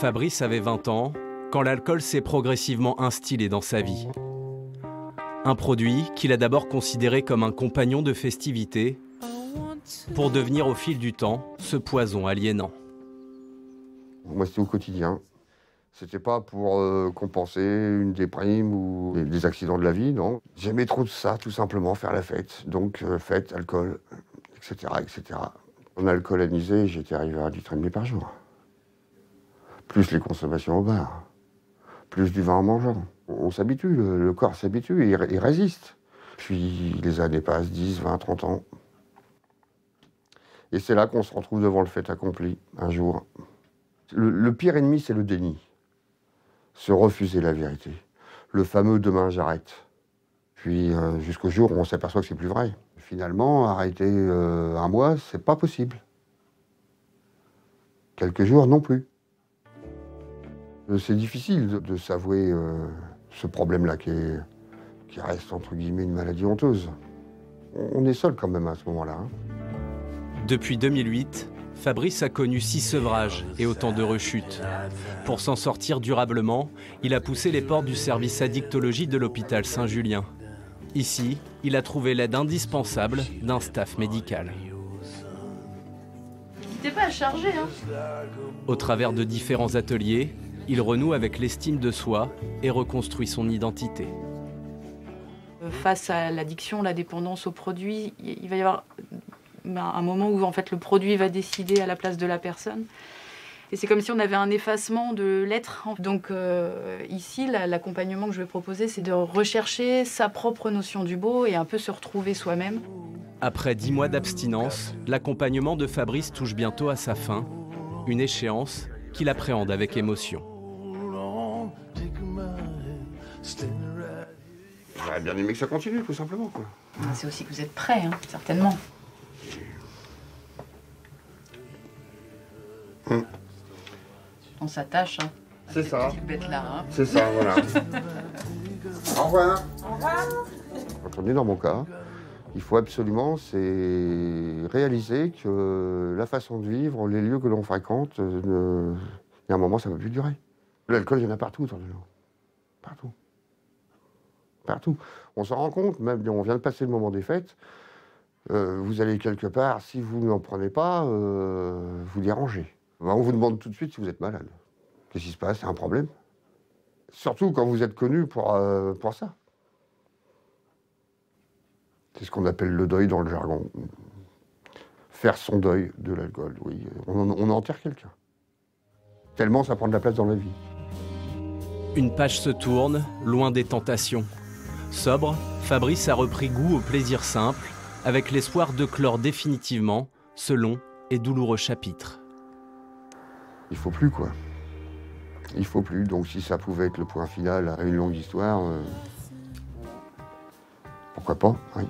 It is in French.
Fabrice avait 20 ans quand l'alcool s'est progressivement instillé dans sa vie. Un produit qu'il a d'abord considéré comme un compagnon de festivité pour devenir au fil du temps ce poison aliénant. Moi, c'était au quotidien. C'était pas pour compenser une déprime ou des accidents de la vie, non. J'aimais trop de ça, tout simplement, faire la fête. Donc, fête, alcool, etc., etc. En alcool anisé, j'étais arrivé à 1,5 litre par jour. Plus les consommations au bar. Plus du vin en mangeant. On s'habitue, le corps s'habitue, il résiste. Puis les années passent, 10, 20, 30 ans. Et c'est là qu'on se retrouve devant le fait accompli, un jour. Le pire ennemi, c'est le déni. Se refuser la vérité. Le fameux « demain, j'arrête ». Puis jusqu'au jour où on s'aperçoit que c'est plus vrai. Finalement, arrêter un mois, c'est pas possible. Quelques jours non plus. C'est difficile de s'avouer ce problème-là qui reste, entre guillemets, une maladie honteuse. On est seul quand même à ce moment-là. Hein. Depuis 2008, Fabrice a connu 6 sevrages et autant de rechutes. Pour s'en sortir durablement, il a poussé les portes du service addictologie de l'hôpital Saint-Julien. Ici, il a trouvé l'aide indispensable d'un staff médical. N'hésitez pas à charger, hein. Au travers de différents ateliers, il renoue avec l'estime de soi et reconstruit son identité. Face à l'addiction, la dépendance aux produits, il va y avoir un moment où en fait, le produit va décider à la place de la personne. Et c'est comme si on avait un effacement de l'être. Donc ici, l'accompagnement que je vais proposer, c'est de rechercher sa propre notion du beau et un peu se retrouver soi-même. Après 10 mois d'abstinence, l'accompagnement de Fabrice touche bientôt à sa fin, une échéance qu'il appréhende avec émotion. J'aurais bien aimé que ça continue, tout simplement, quoi. C'est aussi que vous êtes prêts, hein, certainement. On s'attache, hein. C'est ça. Petite bête-là, hein. C'est ça, voilà. Au revoir. Au revoir. Quand on est dans mon cas, il faut absolument réaliser que la façon de vivre, les lieux que l'on fréquente, il y a un moment, ça ne peut plus durer. L'alcool, il y en a partout autour de nous. Partout. Partout. On s'en rend compte, même on vient de passer le moment des fêtes. Vous allez quelque part, si vous n'en prenez pas, vous dérangez. Ben, on vous demande tout de suite si vous êtes malade. Qu'est-ce qui se passe? C'est un problème. Surtout quand vous êtes connu pour ça. C'est ce qu'on appelle le deuil dans le jargon. Faire son deuil de l'alcool, oui. On enterre quelqu'un. Tellement ça prend de la place dans la vie. Une page se tourne, loin des tentations. Sobre, Fabrice a repris goût au plaisir simple, avec l'espoir de clore définitivement ce long et douloureux chapitre. Il faut plus, quoi. Il faut plus. Donc si ça pouvait être le point final à une longue histoire, pourquoi pas, oui.